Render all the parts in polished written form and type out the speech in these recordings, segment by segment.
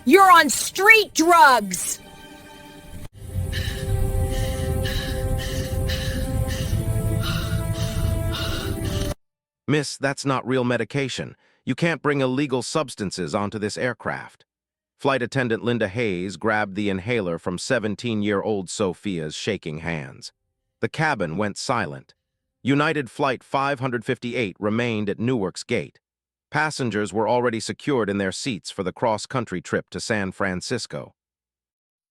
You're on street drugs! Miss, that's not real medication. You can't bring illegal substances onto this aircraft. Flight attendant Linda Hayes grabbed the inhaler from 17-year-old Sophia's shaking hands. The cabin went silent. United Flight 558 remained at Newark's gate. Passengers were already secured in their seats for the cross-country trip to San Francisco.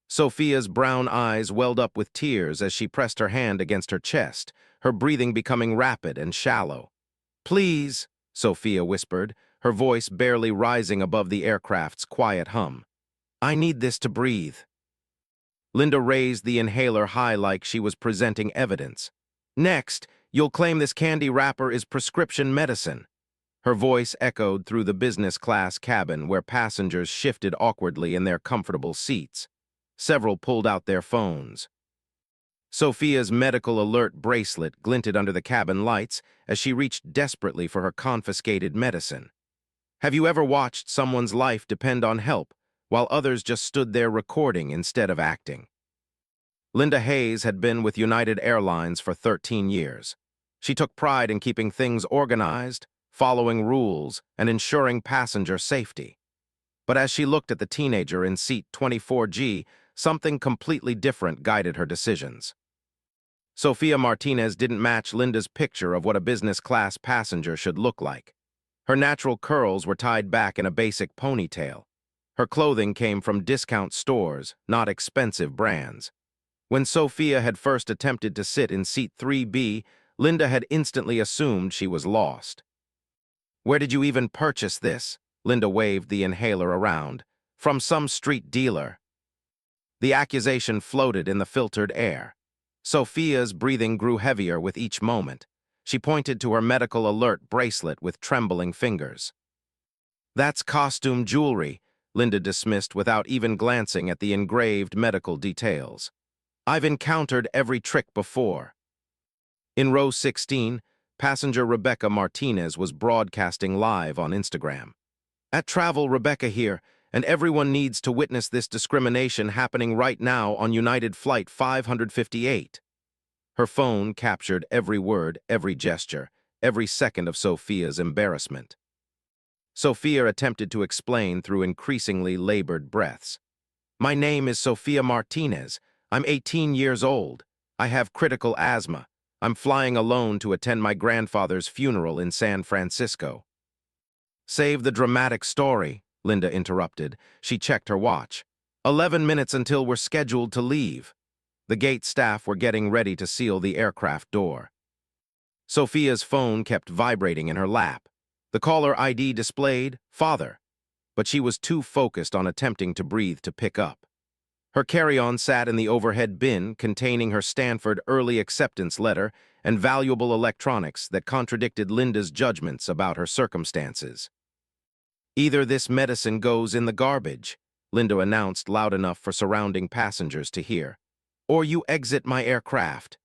Sophia's brown eyes welled up with tears as she pressed her hand against her chest, her breathing becoming rapid and shallow. "Please," Sophia whispered, her voice barely rising above the aircraft's quiet hum. "I need this to breathe." Linda raised the inhaler high like she was presenting evidence. "Next, you'll claim this candy wrapper is prescription medicine." Her voice echoed through the business-class cabin where passengers shifted awkwardly in their comfortable seats. Several pulled out their phones. Sophia's medical alert bracelet glinted under the cabin lights as she reached desperately for her confiscated medicine. Have you ever watched someone's life depend on help, while others just stood there recording instead of acting? Linda Hayes had been with United Airlines for 13 years. She took pride in keeping things organized, following rules, and ensuring passenger safety. But as she looked at the teenager in seat 24G, something completely different guided her decisions. Sophia Martinez didn't match Linda's picture of what a business-class passenger should look like. Her natural curls were tied back in a basic ponytail. Her clothing came from discount stores, not expensive brands. When Sophia had first attempted to sit in seat 3B, Linda had instantly assumed she was lost. "Where did you even purchase this?" Linda waved the inhaler around. "From some street dealer." The accusation floated in the filtered air. Sophia's breathing grew heavier with each moment. She pointed to her medical alert bracelet with trembling fingers. "That's costume jewelry," Linda dismissed without even glancing at the engraved medical details. "I've encountered every trick before." In row 16, passenger Rebecca Martinez was broadcasting live on Instagram. "At Travel, Rebecca here, and everyone needs to witness this discrimination happening right now on United Flight 558. Her phone captured every word, every gesture, every second of Sophia's embarrassment. Sophia attempted to explain through increasingly labored breaths. "My name is Sophia Martinez. I'm 18 years old. I have critical asthma. I'm flying alone to attend my grandfather's funeral in San Francisco." "Save the dramatic story," Linda interrupted. She checked her watch. 11 minutes until we're scheduled to leave." The gate staff were getting ready to seal the aircraft door. Sophia's phone kept vibrating in her lap. The caller ID displayed "Father," but she was too focused on attempting to breathe to pick up. Her carry-on sat in the overhead bin containing her Stanford early acceptance letter and valuable electronics that contradicted Linda's judgments about her circumstances. "Either this medicine goes in the garbage," Linda announced loud enough for surrounding passengers to hear, "or you exit my aircraft."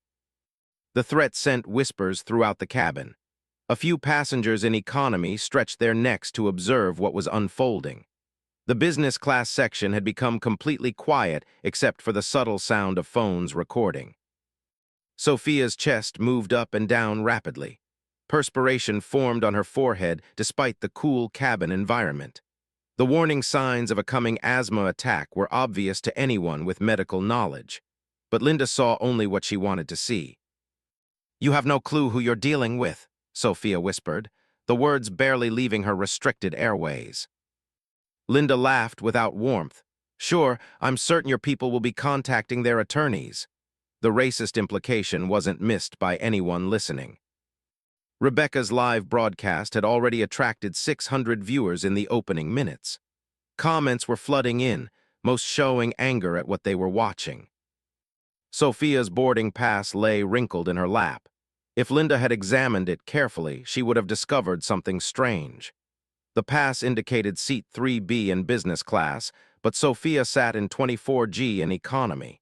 The threat sent whispers throughout the cabin. A few passengers in economy stretched their necks to observe what was unfolding. The business class section had become completely quiet except for the subtle sound of phones recording. Sophia's chest moved up and down rapidly. Perspiration formed on her forehead despite the cool cabin environment. The warning signs of a coming asthma attack were obvious to anyone with medical knowledge, but Linda saw only what she wanted to see. "You have no clue who you're dealing with," Sophia whispered, the words barely leaving her restricted airways. Linda laughed without warmth. "Sure, I'm certain your people will be contacting their attorneys." The racist implication wasn't missed by anyone listening. Rebecca's live broadcast had already attracted 600 viewers in the opening minutes. Comments were flooding in, most showing anger at what they were watching. Sophia's boarding pass lay wrinkled in her lap. If Linda had examined it carefully, she would have discovered something strange. The pass indicated seat 3B in business class, but Sophia sat in 24G in economy.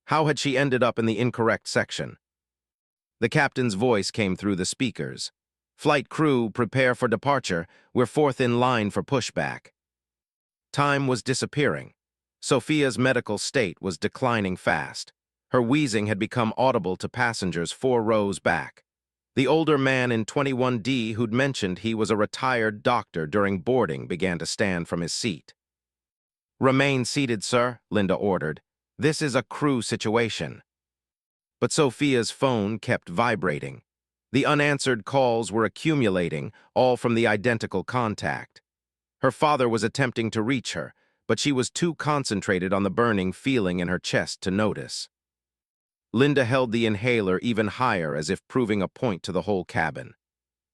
How had she ended up in the incorrect section? The captain's voice came through the speakers. "Flight crew, prepare for departure. We're fourth in line for pushback." Time was disappearing. Sophia's medical state was declining fast. Her wheezing had become audible to passengers 4 rows back. The older man in 21D who'd mentioned he was a retired doctor during boarding began to stand from his seat. "Remain seated, sir," Linda ordered. "This is a crew situation." But Sophia's phone kept vibrating. The unanswered calls were accumulating, all from the identical contact. Her father was attempting to reach her, but she was too concentrated on the burning feeling in her chest to notice. Linda held the inhaler even higher as if proving a point to the whole cabin.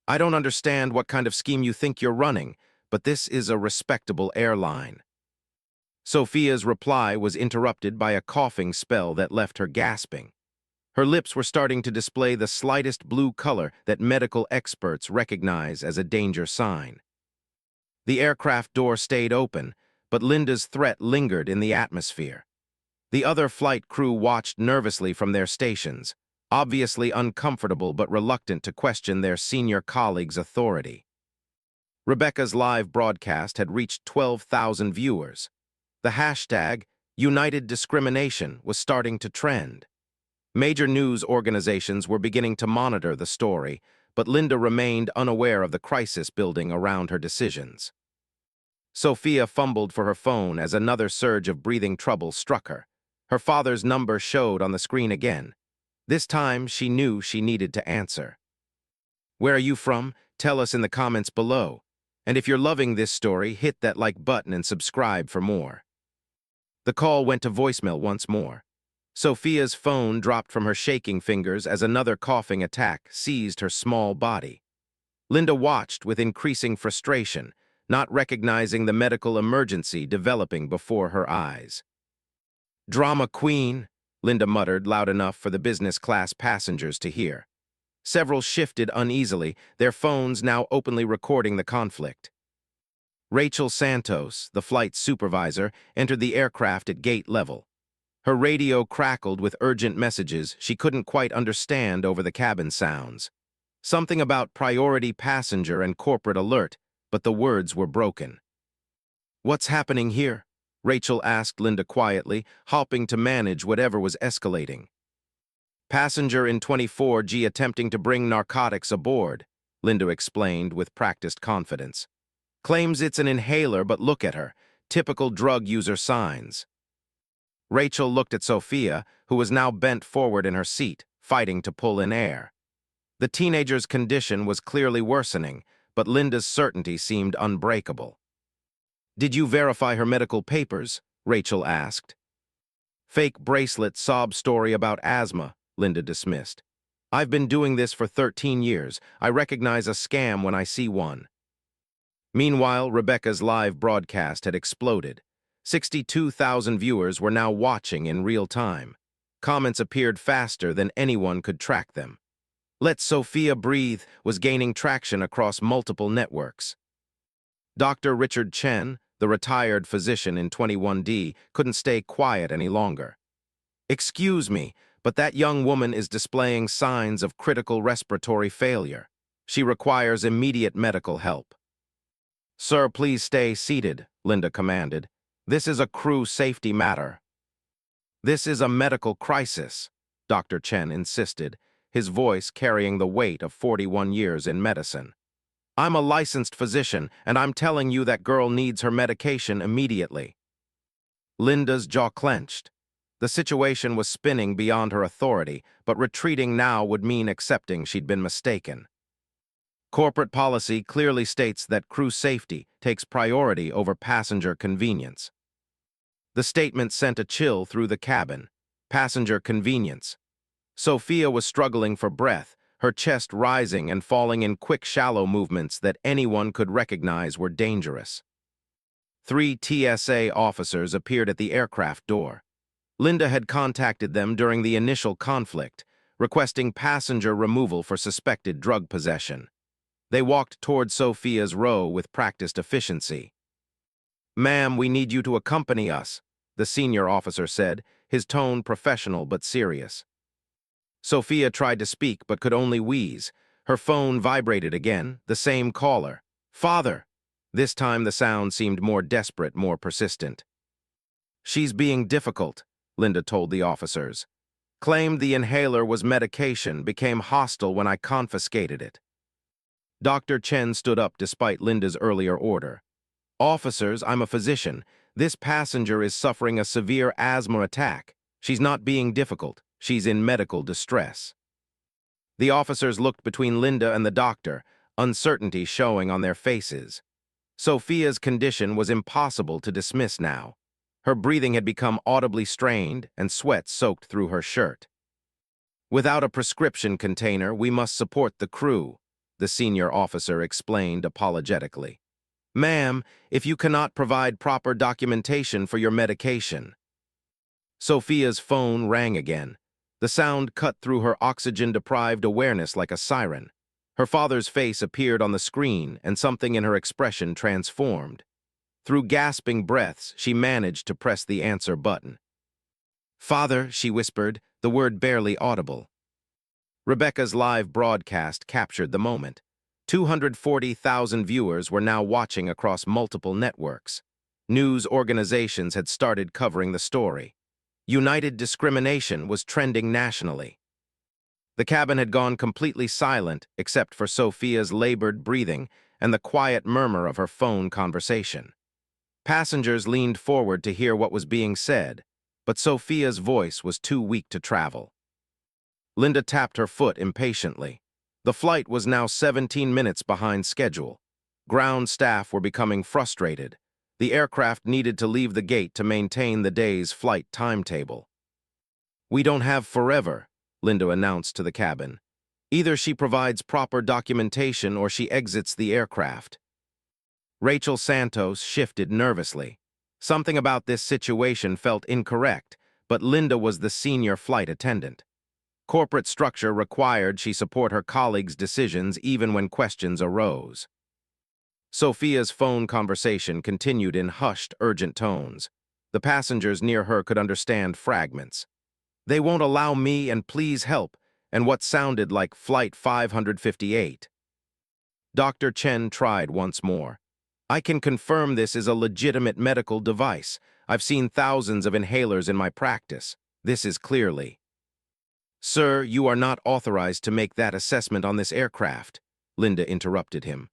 "I don't understand what kind of scheme you think you're running, but this is a respectable airline." Sophia's reply was interrupted by a coughing spell that left her gasping. Her lips were starting to display the slightest blue color that medical experts recognize as a danger sign. The aircraft door stayed open, but Linda's threat lingered in the atmosphere. The other flight crew watched nervously from their stations, obviously uncomfortable but reluctant to question their senior colleague's authority. Rebecca's live broadcast had reached 12,000 viewers. The hashtag, United Discrimination, was starting to trend. Major news organizations were beginning to monitor the story, but Linda remained unaware of the crisis building around her decisions. Sophia fumbled for her phone as another surge of breathing trouble struck her. Her father's number showed on the screen again. This time, she knew she needed to answer. "Where are you from? Tell us in the comments below. And if you're loving this story, hit that like button and subscribe for more." The call went to voicemail once more. Sophia's phone dropped from her shaking fingers as another coughing attack seized her small body. Linda watched with increasing frustration, not recognizing the medical emergency developing before her eyes. "Drama queen," Linda muttered loud enough for the business class passengers to hear. Several shifted uneasily, their phones now openly recording the conflict. Rachel Santos, the flight supervisor, entered the aircraft at gate level. Her radio crackled with urgent messages she couldn't quite understand over the cabin sounds. Something about priority passenger and corporate alert, but the words were broken. "What's happening here?" Rachel asked Linda quietly, hoping to manage whatever was escalating. "Passenger in 24G attempting to bring narcotics aboard," Linda explained with practiced confidence. "Claims it's an inhaler, but look at her. Typical drug user signs." Rachel looked at Sophia, who was now bent forward in her seat, fighting to pull in air. The teenager's condition was clearly worsening, but Linda's certainty seemed unbreakable. "Did you verify her medical papers?" Rachel asked. "Fake bracelet sob story about asthma," Linda dismissed. "I've been doing this for 13 years. I recognize a scam when I see one." Meanwhile, Rebecca's live broadcast had exploded. 62,000 viewers were now watching in real time. Comments appeared faster than anyone could track them. "Let Sophia breathe" was gaining traction across multiple networks. Dr. Richard Chen, the retired physician in 21D, couldn't stay quiet any longer. "Excuse me, but that young woman is displaying signs of critical respiratory failure. She requires immediate medical help." "Sir, please stay seated," Linda commanded. "This is a crew safety matter." "This is a medical crisis," Dr. Chen insisted, his voice carrying the weight of 41 years in medicine. "I'm a licensed physician, and I'm telling you that girl needs her medication immediately." Linda's jaw clenched. The situation was spinning beyond her authority, but retreating now would mean accepting she'd been mistaken. Corporate policy clearly states that crew safety takes priority over passenger convenience. The statement sent a chill through the cabin. Passenger convenience. Sophia was struggling for breath, her chest rising and falling in quick, shallow movements that anyone could recognize were dangerous. 3 TSA officers appeared at the aircraft door. Linda had contacted them during the initial conflict, requesting passenger removal for suspected drug possession. They walked toward Sophia's row with practiced efficiency. "Ma'am, we need you to accompany us," the senior officer said, his tone professional but serious. Sophia tried to speak but could only wheeze. Her phone vibrated again, the same caller. "Father!" This time the sound seemed more desperate, more persistent. "She's being difficult," Linda told the officers. "Claimed the inhaler was medication, became hostile when I confiscated it." Dr. Chen stood up despite Linda's earlier order. "Officers, I'm a physician. This passenger is suffering a severe asthma attack. She's not being difficult. She's in medical distress." The officers looked between Linda and the doctor, uncertainty showing on their faces. Sophia's condition was impossible to dismiss now. Her breathing had become audibly strained, and sweat soaked through her shirt. "Without a prescription container, we must support the crew," the senior officer explained apologetically. "Ma'am, if you cannot provide proper documentation for your medication." Sophia's phone rang again. The sound cut through her oxygen-deprived awareness like a siren. Her father's face appeared on the screen, and something in her expression transformed. Through gasping breaths, she managed to press the answer button. "Father," she whispered, the word barely audible. Rebecca's live broadcast captured the moment. 240,000 viewers were now watching across multiple networks. News organizations had started covering the story. United Discrimination was trending nationally. The cabin had gone completely silent except for Sophia's labored breathing and the quiet murmur of her phone conversation. Passengers leaned forward to hear what was being said, but Sophia's voice was too weak to travel. Linda tapped her foot impatiently. The flight was now 17 minutes behind schedule. Ground staff were becoming frustrated. The aircraft needed to leave the gate to maintain the day's flight timetable. "We don't have forever," Linda announced to the cabin. "Either she provides proper documentation or she exits the aircraft." Rachel Santos shifted nervously. Something about this situation felt incorrect, but Linda was the senior flight attendant. Corporate structure required she support her colleagues' decisions even when questions arose. Sophia's phone conversation continued in hushed, urgent tones. The passengers near her could understand fragments. "They won't allow me, and please help," and what sounded like Flight 558. Dr. Chen tried once more. "I can confirm this is a legitimate medical device. I've seen thousands of inhalers in my practice. This is clearly—" "Sir, you are not authorized to make that assessment on this aircraft," Linda interrupted him.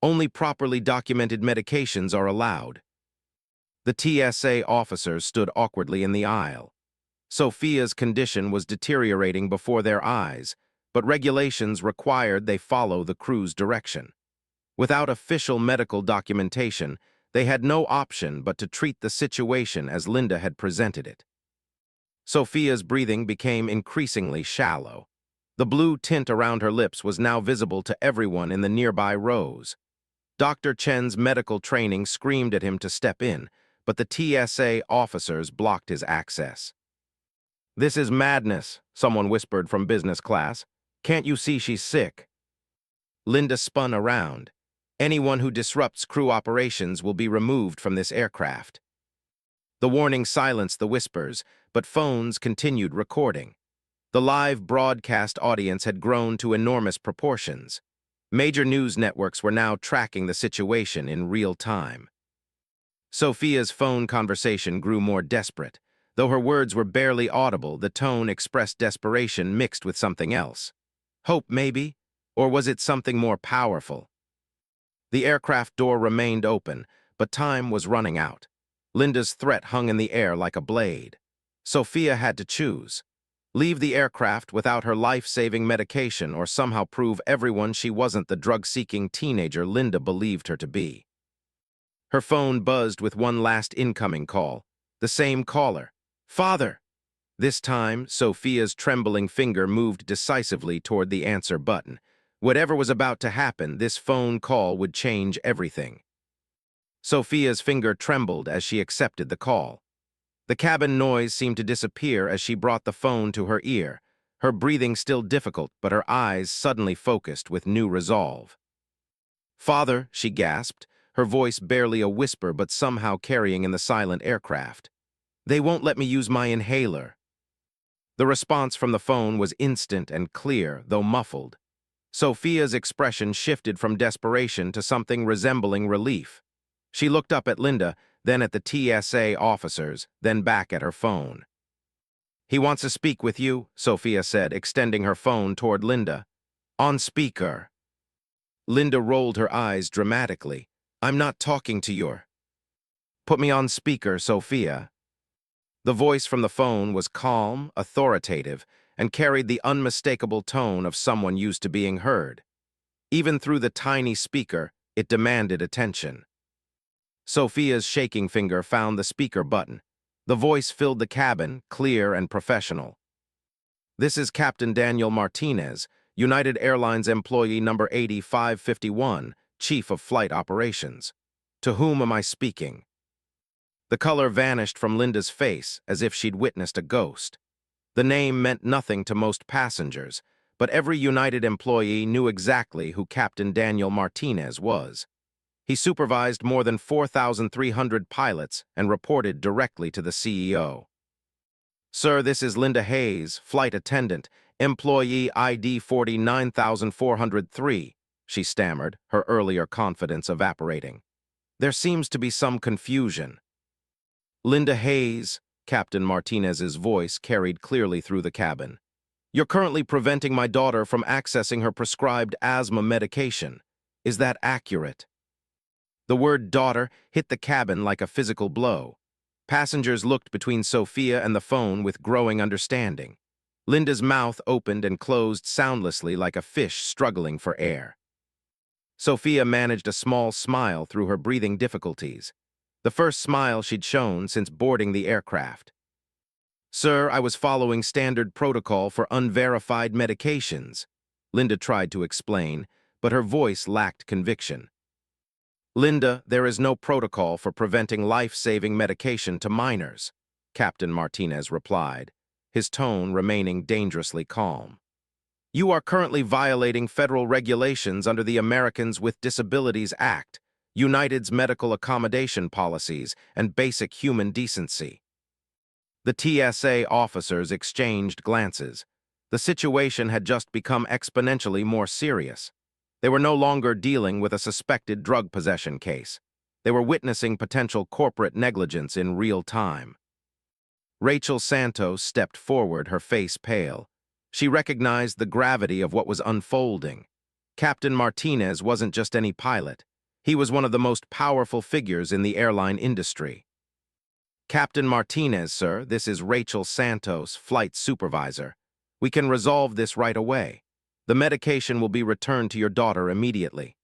"Only properly documented medications are allowed." The TSA officers stood awkwardly in the aisle. Sophia's condition was deteriorating before their eyes, but regulations required they follow the crew's direction. Without official medical documentation, they had no option but to treat the situation as Linda had presented it. Sophia's breathing became increasingly shallow. The blue tint around her lips was now visible to everyone in the nearby rows. Dr. Chen's medical training screamed at him to step in, but the TSA officers blocked his access. "This is madness," someone whispered from business class. "Can't you see she's sick?" Linda spun around. "Anyone who disrupts crew operations will be removed from this aircraft." The warning silenced the whispers, but phones continued recording. The live broadcast audience had grown to enormous proportions. Major news networks were now tracking the situation in real time. Sophia's phone conversation grew more desperate. Though her words were barely audible, the tone expressed desperation mixed with something else. Hope, maybe? Or was it something more powerful? The aircraft door remained open, but time was running out. Linda's threat hung in the air like a blade. Sophia had to choose. Leave the aircraft without her life-saving medication or somehow prove everyone she wasn't the drug-seeking teenager Linda believed her to be. Her phone buzzed with one last incoming call. The same caller. "Father!" This time, Sophia's trembling finger moved decisively toward the answer button. Whatever was about to happen, this phone call would change everything. Sophia's finger trembled as she accepted the call. The cabin noise seemed to disappear as she brought the phone to her ear, her breathing still difficult, but her eyes suddenly focused with new resolve. "Father," she gasped, her voice barely a whisper but somehow carrying in the silent aircraft. "They won't let me use my inhaler." The response from the phone was instant and clear, though muffled. Sophia's expression shifted from desperation to something resembling relief. She looked up at Linda, then at the TSA officers, then back at her phone. "He wants to speak with you," Sophia said, extending her phone toward Linda. "On speaker." Linda rolled her eyes dramatically. "I'm not talking to you." "Put me on speaker, Sophia." The voice from the phone was calm, authoritative, and carried the unmistakable tone of someone used to being heard. Even through the tiny speaker, it demanded attention. Sophia's shaking finger found the speaker button. The voice filled the cabin, clear and professional. "This is Captain Daniel Martinez, United Airlines employee number 8551, Chief of Flight Operations. To whom am I speaking?" The color vanished from Linda's face as if she'd witnessed a ghost. The name meant nothing to most passengers, but every United employee knew exactly who Captain Daniel Martinez was. He supervised more than 4,300 pilots and reported directly to the CEO. "Sir, this is Linda Hayes, flight attendant, employee ID 49403, she stammered, her earlier confidence evaporating. "There seems to be some confusion." "Linda Hayes," Captain Martinez's voice carried clearly through the cabin. "You're currently preventing my daughter from accessing her prescribed asthma medication. Is that accurate?" The word daughter hit the cabin like a physical blow. Passengers looked between Sophia and the phone with growing understanding. Linda's mouth opened and closed soundlessly like a fish struggling for air. Sophia managed a small smile through her breathing difficulties, the first smile she'd shown since boarding the aircraft. "Sir, I was following standard protocol for unverified medications," Linda tried to explain, but her voice lacked conviction. "Linda, there is no protocol for preventing life-saving medication to minors," Captain Martinez replied, his tone remaining dangerously calm. "You are currently violating federal regulations under the Americans with Disabilities Act, United's medical accommodation policies, and basic human decency." The TSA officers exchanged glances. The situation had just become exponentially more serious. They were no longer dealing with a suspected drug possession case. They were witnessing potential corporate negligence in real time. Rachel Santos stepped forward, her face pale. She recognized the gravity of what was unfolding. Captain Martinez wasn't just any pilot. He was one of the most powerful figures in the airline industry. "Captain Martinez, sir, this is Rachel Santos, flight supervisor. We can resolve this right away. The medication will be returned to your daughter immediately."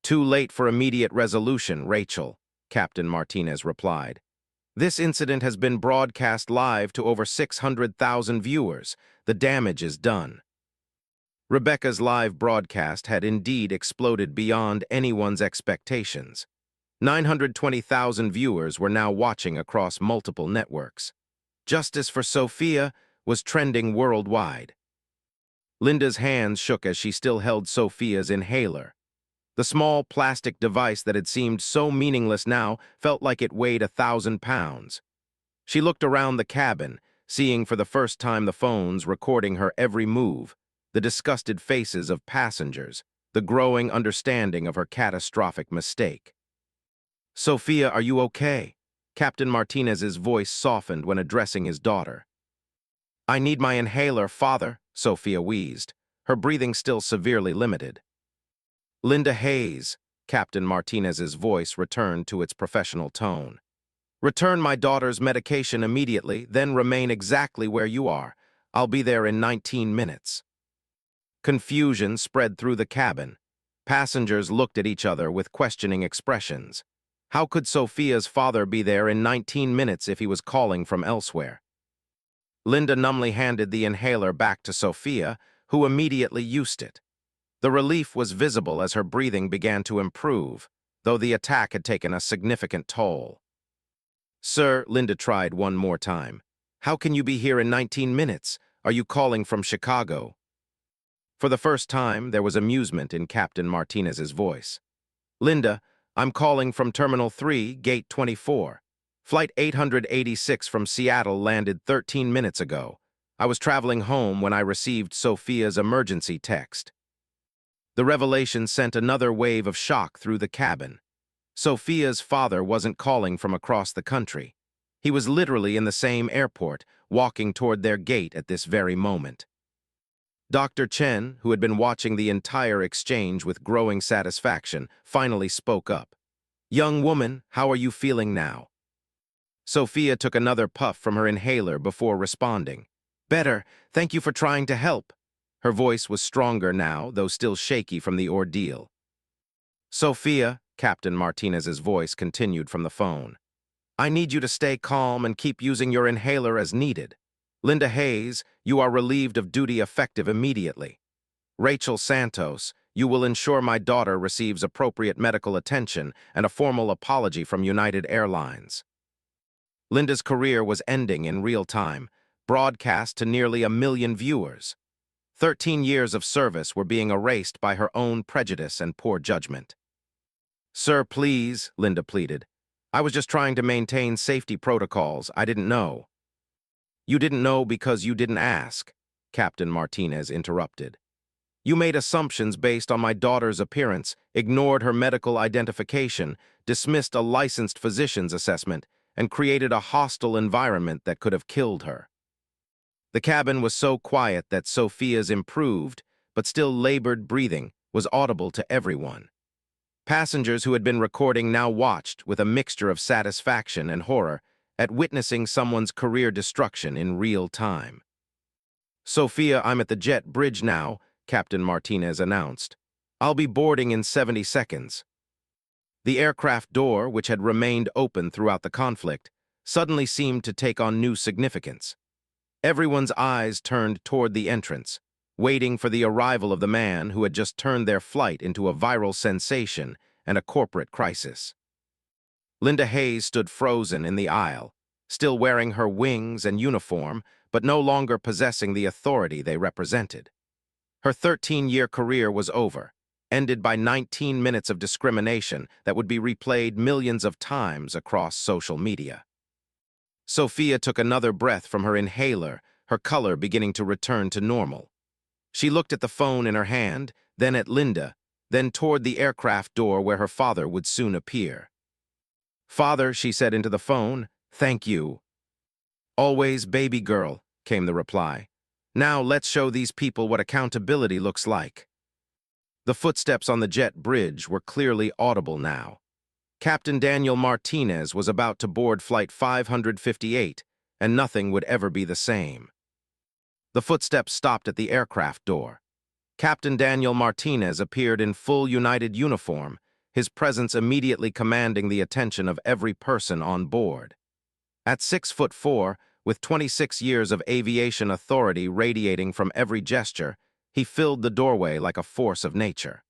"Too late for immediate resolution, Rachel," Captain Martinez replied. "This incident has been broadcast live to over 600,000 viewers. The damage is done." Rebecca's live broadcast had indeed exploded beyond anyone's expectations. 920,000 viewers were now watching across multiple networks. "Justice for Sophia" was trending worldwide. Linda's hands shook as she still held Sophia's inhaler. The small plastic device that had seemed so meaningless now felt like it weighed 1,000 pounds. She looked around the cabin, seeing for the first time the phones recording her every move, the disgusted faces of passengers, the growing understanding of her catastrophic mistake. "Sophia, are you okay?" Captain Martinez's voice softened when addressing his daughter. "I need my inhaler, father," Sophia wheezed, her breathing still severely limited. "Linda Hayes," Captain Martinez's voice returned to its professional tone. "Return my daughter's medication immediately, then remain exactly where you are. I'll be there in 19 minutes. Confusion spread through the cabin. Passengers looked at each other with questioning expressions. How could Sophia's father be there in 19 minutes if he was calling from elsewhere? Linda numbly handed the inhaler back to Sophia, who immediately used it. The relief was visible as her breathing began to improve, though the attack had taken a significant toll. "Sir," Linda tried one more time, "how can you be here in 19 minutes? Are you calling from Chicago?" For the first time, there was amusement in Captain Martinez's voice. "Linda, I'm calling from Terminal 3, Gate 24. Flight 886 from Seattle landed 13 minutes ago. I was traveling home when I received Sophia's emergency text." The revelation sent another wave of shock through the cabin. Sophia's father wasn't calling from across the country. He was literally in the same airport, walking toward their gate at this very moment. Dr. Chen, who had been watching the entire exchange with growing satisfaction, finally spoke up. "Young woman, how are you feeling now?" Sophia took another puff from her inhaler before responding. "Better, thank you for trying to help." Her voice was stronger now, though still shaky from the ordeal. "Sophia," Captain Martinez's voice continued from the phone, "I need you to stay calm and keep using your inhaler as needed. Linda Hayes, you are relieved of duty effective immediately. Rachel Santos, you will ensure my daughter receives appropriate medical attention and a formal apology from United Airlines." Linda's career was ending in real time, broadcast to nearly 1 million viewers. 13 years of service were being erased by her own prejudice and poor judgment. "Sir, please," Linda pleaded. "I was just trying to maintain safety protocols. I didn't know." "You didn't know because you didn't ask," Captain Martinez interrupted. "You made assumptions based on my daughter's appearance, ignored her medical identification, dismissed a licensed physician's assessment, and created a hostile environment that could have killed her." The cabin was so quiet that Sophia's improved, but still labored breathing, was audible to everyone. Passengers who had been recording now watched with a mixture of satisfaction and horror at witnessing someone's career destruction in real time. "Sophia, I'm at the jet bridge now," Captain Martinez announced. "I'll be boarding in 70 seconds. The aircraft door, which had remained open throughout the conflict, suddenly seemed to take on new significance. Everyone's eyes turned toward the entrance, waiting for the arrival of the man who had just turned their flight into a viral sensation and a corporate crisis. Linda Hayes stood frozen in the aisle, still wearing her wings and uniform, but no longer possessing the authority they represented. Her 13-year career was over, ended by 19 minutes of discrimination that would be replayed millions of times across social media. Sophia took another breath from her inhaler, her color beginning to return to normal. She looked at the phone in her hand, then at Linda, then toward the aircraft door where her father would soon appear. "Father," she said into the phone, "thank you." "Always, baby girl," came the reply. "Now let's show these people what accountability looks like." The footsteps on the jet bridge were clearly audible now. Captain Daniel Martinez was about to board Flight 558, and nothing would ever be the same. The footsteps stopped at the aircraft door. Captain Daniel Martinez appeared in full United uniform, his presence immediately commanding the attention of every person on board. At 6'4", with 26 years of aviation authority radiating from every gesture, he filled the doorway like a force of nature.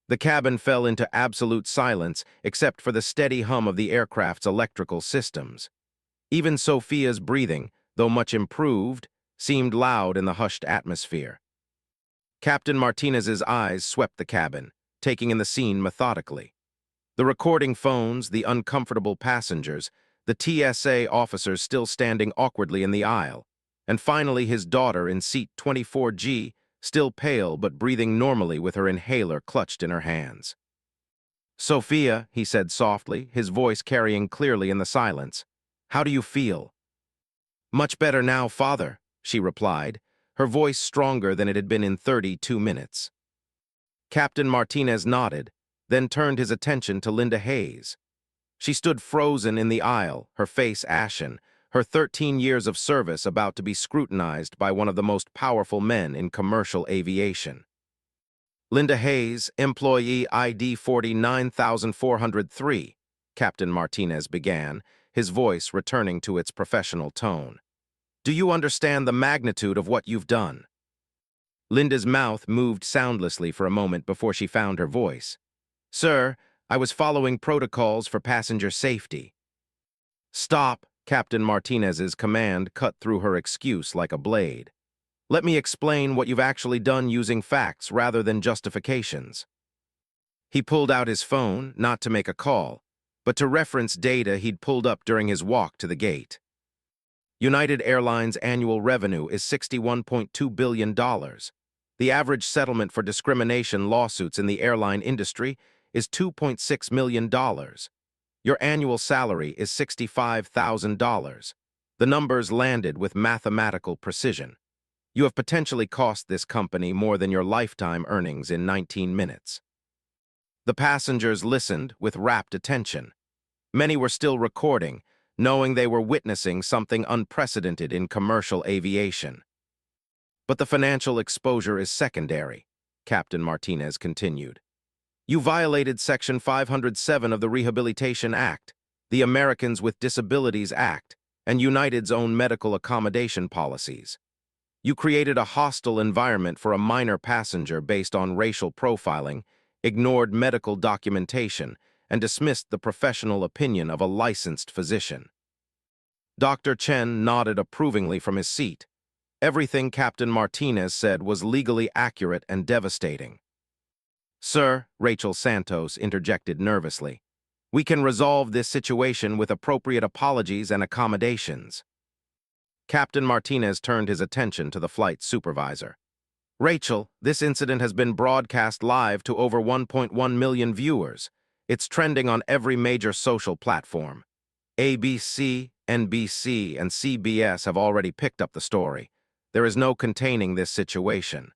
The cabin fell into absolute silence except for the steady hum of the aircraft's electrical systems. Even Sophia's breathing, though much improved, seemed loud in the hushed atmosphere. Captain Martinez's eyes swept the cabin, taking in the scene methodically. The recording phones, the uncomfortable passengers, the TSA officers still standing awkwardly in the aisle, and finally his daughter in seat 24G, still pale but breathing normally with her inhaler clutched in her hands. "Sophia," he said softly, his voice carrying clearly in the silence, "how do you feel?" "Much better now, father," she replied, her voice stronger than it had been in 32 minutes. Captain Martinez nodded, then turned his attention to Linda Hayes. She stood frozen in the aisle, her face ashen, her 13 years of service about to be scrutinized by one of the most powerful men in commercial aviation. "Linda Hayes, employee ID 49403, Captain Martinez began, his voice returning to its professional tone. "Do you understand the magnitude of what you've done?" Linda's mouth moved soundlessly for a moment before she found her voice. "Sir, I was following protocols for passenger safety." "Stop," Captain Martinez's command cut through her excuse like a blade. "Let me explain what you've actually done using facts rather than justifications." He pulled out his phone, not to make a call, but to reference data he'd pulled up during his walk to the gate. United Airlines' annual revenue is $61.2 billion. The average settlement for discrimination lawsuits in the airline industry is $2.6 million. Your annual salary is $65,000. The numbers landed with mathematical precision. You have potentially cost this company more than your lifetime earnings in 19 minutes. The passengers listened with rapt attention. Many were still recording, knowing they were witnessing something unprecedented in commercial aviation. But the financial exposure is secondary, Captain Martinez continued. You violated Section 507 of the Rehabilitation Act, the Americans with Disabilities Act, and United's own medical accommodation policies. You created a hostile environment for a minor passenger based on racial profiling, ignored medical documentation, and dismissed the professional opinion of a licensed physician. Dr. Chen nodded approvingly from his seat. Everything Captain Martinez said was legally accurate and devastating. Sir, Rachel Santos interjected nervously, we can resolve this situation with appropriate apologies and accommodations. Captain Martinez turned his attention to the flight supervisor. Rachel, this incident has been broadcast live to over 1.1 million viewers. It's trending on every major social platform. ABC, NBC, and CBS have already picked up the story. There is no containing this situation.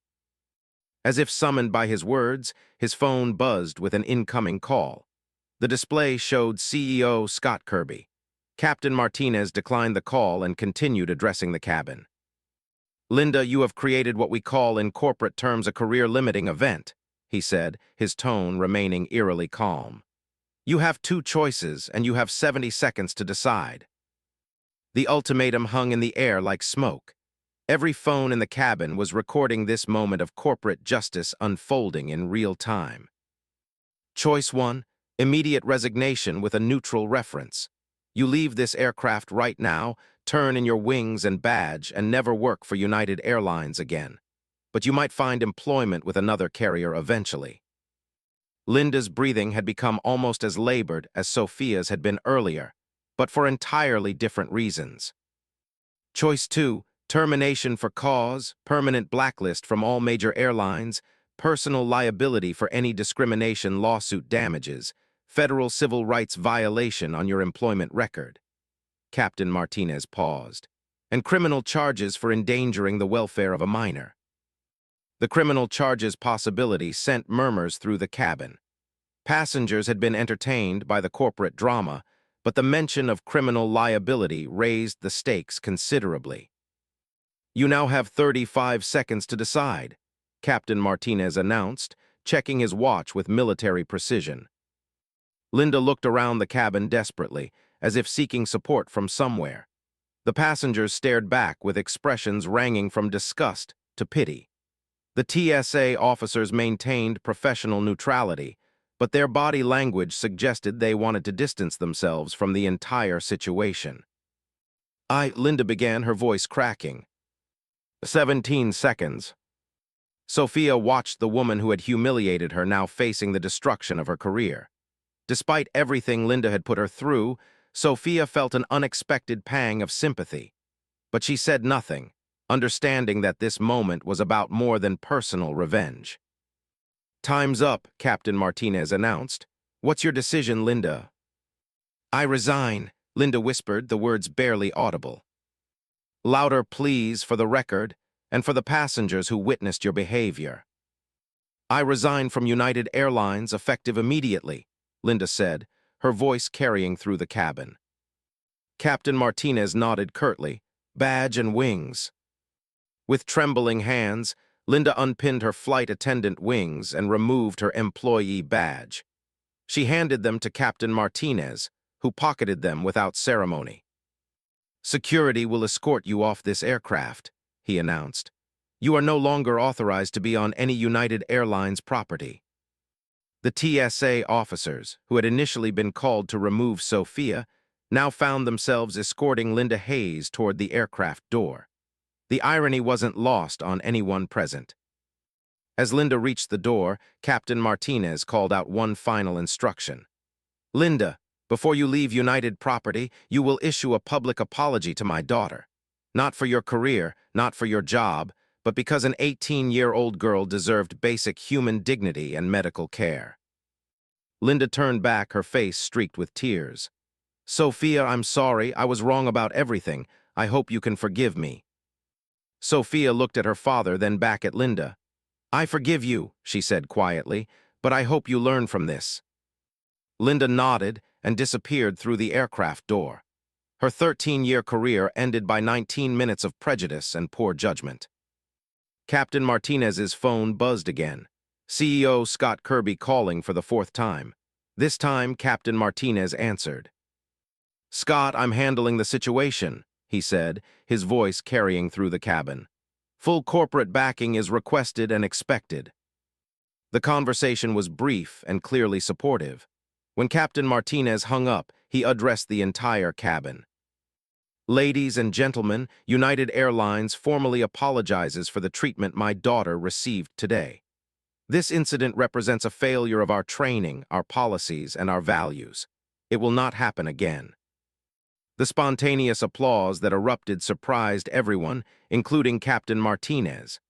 As if summoned by his words, his phone buzzed with an incoming call. The display showed CEO Scott Kirby. Captain Martinez declined the call and continued addressing the cabin. Linda, you have created what we call in corporate terms a career-limiting event, he said, his tone remaining eerily calm. You have two choices, and you have 70 seconds to decide. The ultimatum hung in the air like smoke. Every phone in the cabin was recording this moment of corporate justice unfolding in real time. Choice 1, immediate resignation with a neutral reference. You leave this aircraft right now, turn in your wings and badge, and never work for United Airlines again. But you might find employment with another carrier eventually. Linda's breathing had become almost as labored as Sophia's had been earlier, but for entirely different reasons. Choice 2, termination for cause, permanent blacklist from all major airlines, personal liability for any discrimination lawsuit damages, federal civil rights violation on your employment record. Captain Martinez paused. And criminal charges for endangering the welfare of a minor. The criminal charges possibility sent murmurs through the cabin. Passengers had been entertained by the corporate drama, but the mention of criminal liability raised the stakes considerably. You now have 35 seconds to decide, Captain Martinez announced, checking his watch with military precision. Linda looked around the cabin desperately, as if seeking support from somewhere. The passengers stared back with expressions ranging from disgust to pity. The TSA officers maintained professional neutrality, but their body language suggested they wanted to distance themselves from the entire situation. Linda began, her voice cracking. 17 seconds. Sophia watched the woman who had humiliated her now facing the destruction of her career. Despite everything Linda had put her through, Sophia felt an unexpected pang of sympathy. But she said nothing, understanding that this moment was about more than personal revenge. Time's up, Captain Martinez announced. What's your decision, Linda? I resign, Linda whispered, the words barely audible. Louder please for the record and for the passengers who witnessed your behavior. I resign from United Airlines effective immediately, Linda said, her voice carrying through the cabin. Captain Martinez nodded curtly, badge and wings. With trembling hands, Linda unpinned her flight attendant wings and removed her employee badge. She handed them to Captain Martinez, who pocketed them without ceremony. Security will escort you off this aircraft, he announced. You are no longer authorized to be on any United Airlines property. The TSA officers, who had initially been called to remove Sophia, now found themselves escorting Linda Hayes toward the aircraft door. The irony wasn't lost on anyone present. As Linda reached the door, Captain Martinez called out one final instruction. Linda, before you leave United property, you will issue a public apology to my daughter. Not for your career, not for your job, but because an 18-year-old girl deserved basic human dignity and medical care. Linda turned back, her face streaked with tears. Sophia, I'm sorry. I was wrong about everything. I hope you can forgive me. Sophia looked at her father, then back at Linda. I forgive you, she said quietly, but I hope you learn from this. Linda nodded and disappeared through the aircraft door. Her 13-year career ended by 19 minutes of prejudice and poor judgment. Captain Martinez's phone buzzed again. CEO Scott Kirby calling for the fourth time. This time, Captain Martinez answered. Scott, I'm handling the situation, he said, his voice carrying through the cabin. Full corporate backing is requested and expected. The conversation was brief and clearly supportive. When Captain Martinez hung up, he addressed the entire cabin. Ladies and gentlemen, United Airlines formally apologizes for the treatment my daughter received today. This incident represents a failure of our training, our policies, and our values. It will not happen again. The spontaneous applause that erupted surprised everyone, including Captain Martinez.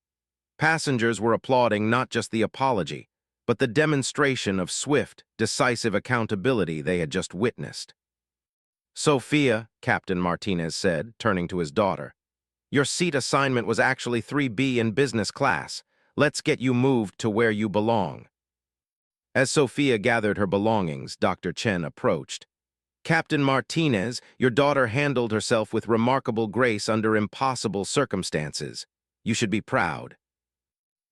Passengers were applauding not just the apology, but the demonstration of swift, decisive accountability they had just witnessed. Sophia, Captain Martinez said, turning to his daughter, your seat assignment was actually 3B in business class. Let's get you moved to where you belong. As Sophia gathered her belongings, Dr. Chen approached. Captain Martinez, your daughter handled herself with remarkable grace under impossible circumstances. You should be proud.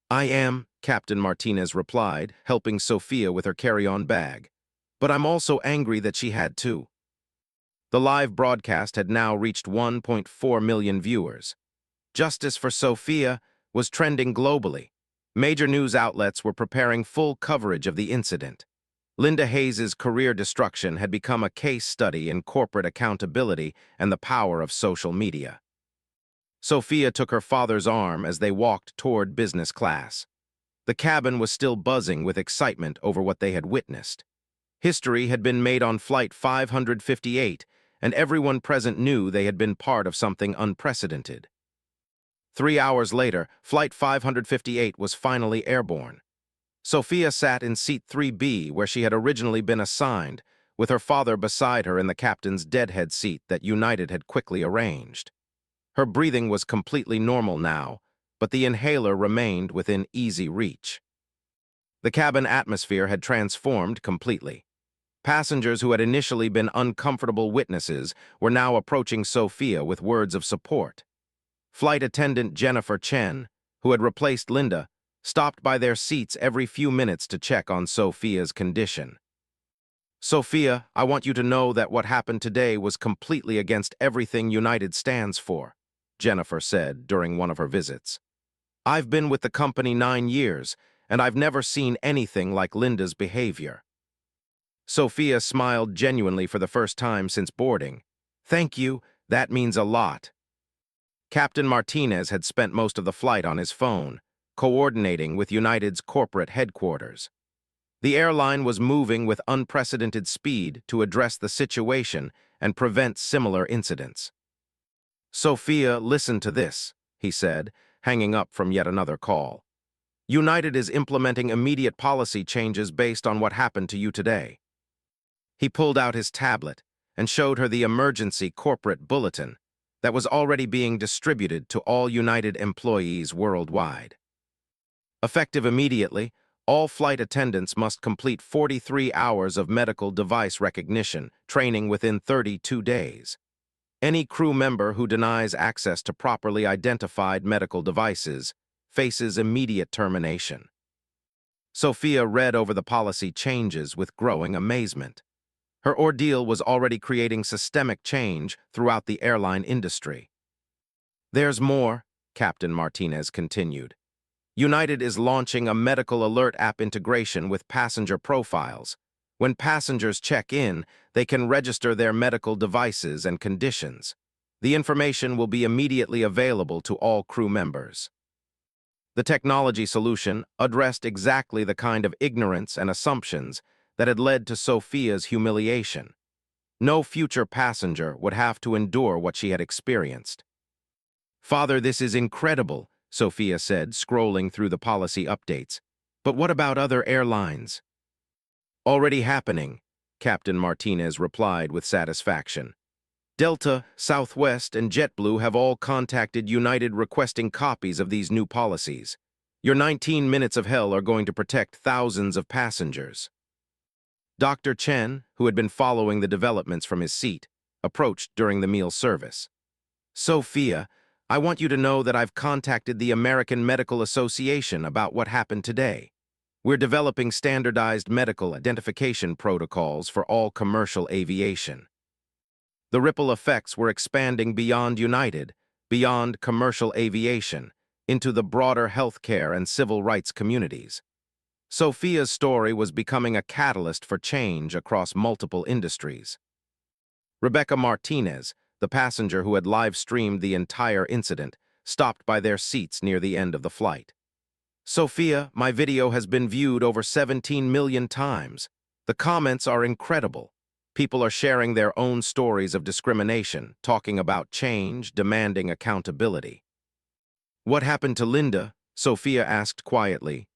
I am, Captain Martinez replied, helping Sophia with her carry-on bag. But I'm also angry that she had to. The live broadcast had now reached 1.4 million viewers. Justice for Sophia was trending globally. Major news outlets were preparing full coverage of the incident. Linda Hayes' career destruction had become a case study in corporate accountability and the power of social media. Sophia took her father's arm as they walked toward business class. The cabin was still buzzing with excitement over what they had witnessed. History had been made on Flight 558, and everyone present knew they had been part of something unprecedented. 3 hours later, Flight 558 was finally airborne. Sophia sat in seat 3B, where she had originally been assigned, with her father beside her in the captain's deadhead seat that United had quickly arranged. Her breathing was completely normal now, but the inhaler remained within easy reach. The cabin atmosphere had transformed completely. Passengers who had initially been uncomfortable witnesses were now approaching Sophia with words of support. Flight attendant Jennifer Chen, who had replaced Linda, stopped by their seats every few minutes to check on Sophia's condition. Sophia, I want you to know that what happened today was completely against everything United stands for, Jennifer said during one of her visits. I've been with the company 9 years, and I've never seen anything like Linda's behavior. Sophia smiled genuinely for the first time since boarding. Thank you, that means a lot. Captain Martinez had spent most of the flight on his phone, coordinating with United's corporate headquarters. The airline was moving with unprecedented speed to address the situation and prevent similar incidents. Sophia, listen to this, he said, hanging up from yet another call. United is implementing immediate policy changes based on what happened to you today. He pulled out his tablet and showed her the emergency corporate bulletin that was already being distributed to all United employees worldwide. Effective immediately, all flight attendants must complete 43 hours of medical device recognition training within 32 days. Any crew member who denies access to properly identified medical devices faces immediate termination. Sophia read over the policy changes with growing amazement. Her ordeal was already creating systemic change throughout the airline industry. There's more, Captain Martinez continued. United is launching a medical alert app integration with passenger profiles. When passengers check in, they can register their medical devices and conditions. The information will be immediately available to all crew members. The technology solution addressed exactly the kind of ignorance and assumptions that had led to Sophia's humiliation. No future passenger would have to endure what she had experienced. Father, this is incredible, Sophia said, scrolling through the policy updates. But what about other airlines? Already happening, Captain Martinez replied with satisfaction. Delta, Southwest, and JetBlue have all contacted United requesting copies of these new policies. Your 19 minutes of hell are going to protect thousands of passengers. Dr. Chen, who had been following the developments from his seat, approached during the meal service. Sophia, I want you to know that I've contacted the American Medical Association about what happened today. We're developing standardized medical identification protocols for all commercial aviation. The ripple effects were expanding beyond United, beyond commercial aviation, into the broader healthcare and civil rights communities. Sophia's story was becoming a catalyst for change across multiple industries. Rebecca Martinez, the passenger who had live-streamed the entire incident, stopped by their seats near the end of the flight. Sophia, my video has been viewed over 17 million times. The comments are incredible. People are sharing their own stories of discrimination, talking about change, demanding accountability. What happened to Linda? Sophia asked quietly.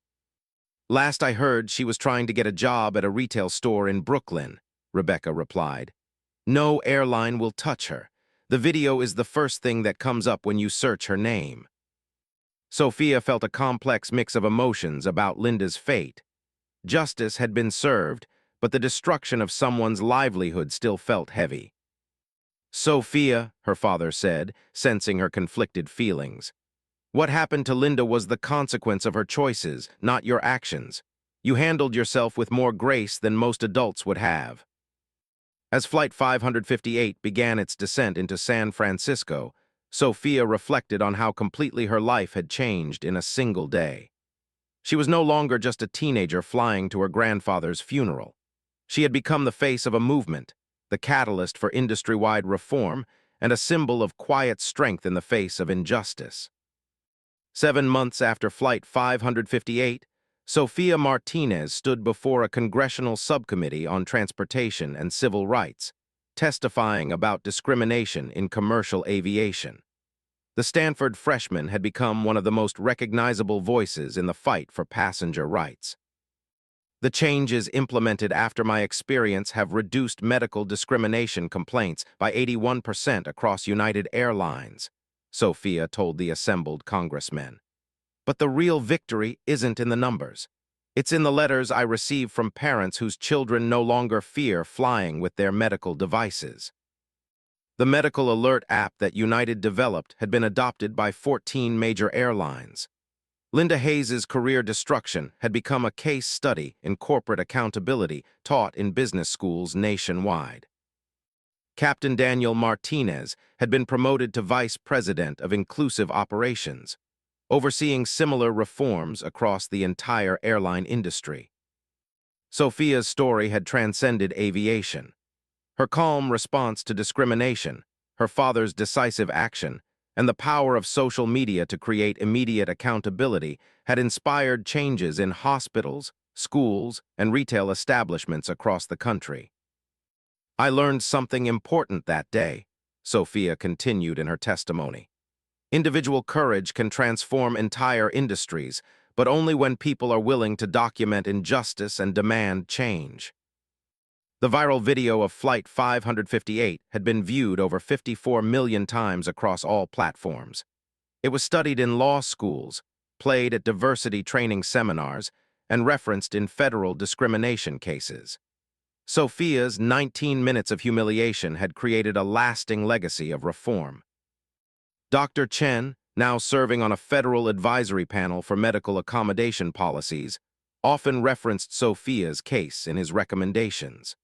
Last I heard, she was trying to get a job at a retail store in Brooklyn, Rebecca replied. No airline will touch her. The video is the first thing that comes up when you search her name. Sophia felt a complex mix of emotions about Linda's fate. Justice had been served, but the destruction of someone's livelihood still felt heavy. Sophia, her father said, sensing her conflicted feelings. What happened to Linda was the consequence of her choices, not your actions. You handled yourself with more grace than most adults would have. As Flight 558 began its descent into San Francisco, Sophia reflected on how completely her life had changed in a single day. She was no longer just a teenager flying to her grandfather's funeral. She had become the face of a movement, the catalyst for industry-wide reform, and a symbol of quiet strength in the face of injustice. 7 months after Flight 558, Sophia Martinez stood before a congressional subcommittee on transportation and civil rights, testifying about discrimination in commercial aviation. The Stanford freshman had become one of the most recognizable voices in the fight for passenger rights. The changes implemented after my experience have reduced medical discrimination complaints by 81% across United Airlines, Sophia told the assembled congressmen. But the real victory isn't in the numbers. It's in the letters I receive from parents whose children no longer fear flying with their medical devices. The Medical Alert app that United developed had been adopted by 14 major airlines. Linda Hayes' career destruction had become a case study in corporate accountability taught in business schools nationwide. Captain Daniel Martinez had been promoted to Vice President of Inclusive Operations, overseeing similar reforms across the entire airline industry. Sophia's story had transcended aviation. Her calm response to discrimination, her father's decisive action, and the power of social media to create immediate accountability had inspired changes in hospitals, schools, and retail establishments across the country. I learned something important that day, Sophia continued in her testimony. Individual courage can transform entire industries, but only when people are willing to document injustice and demand change. The viral video of Flight 558 had been viewed over 54 million times across all platforms. It was studied in law schools, played at diversity training seminars, and referenced in federal discrimination cases. Sophia's 19 minutes of humiliation had created a lasting legacy of reform. Dr. Chen, now serving on a federal advisory panel for medical accommodation policies, often referenced Sophia's case in his recommendations.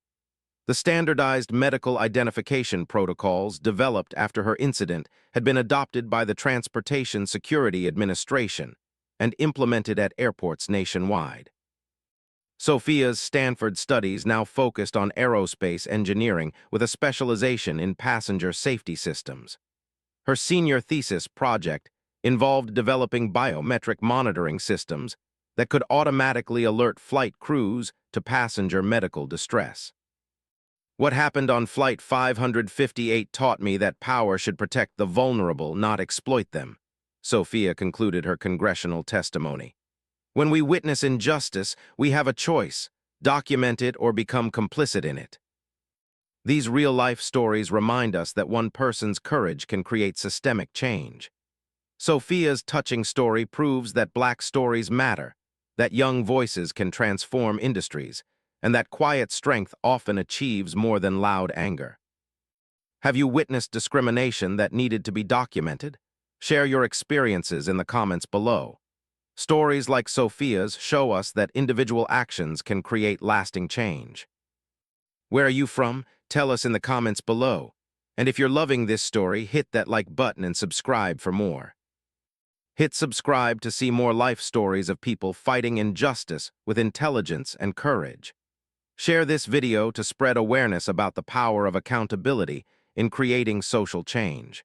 The standardized medical identification protocols developed after her incident had been adopted by the Transportation Security Administration and implemented at airports nationwide. Sophia's Stanford studies now focused on aerospace engineering with a specialization in passenger safety systems. Her senior thesis project involved developing biometric monitoring systems that could automatically alert flight crews to passenger medical distress. What happened on Flight 558 taught me that power should protect the vulnerable, not exploit them, Sophia concluded her congressional testimony. When we witness injustice, we have a choice: document it, or become complicit in it. These real-life stories remind us that one person's courage can create systemic change. Sophia's touching story proves that Black stories matter, that young voices can transform industries, and that quiet strength often achieves more than loud anger. Have you witnessed discrimination that needed to be documented? Share your experiences in the comments below. Stories like Sophia's show us that individual actions can create lasting change. Where are you from? Tell us in the comments below. And if you're loving this story, hit that like button and subscribe for more. Hit subscribe to see more life stories of people fighting injustice with intelligence and courage. Share this video to spread awareness about the power of accountability in creating social change.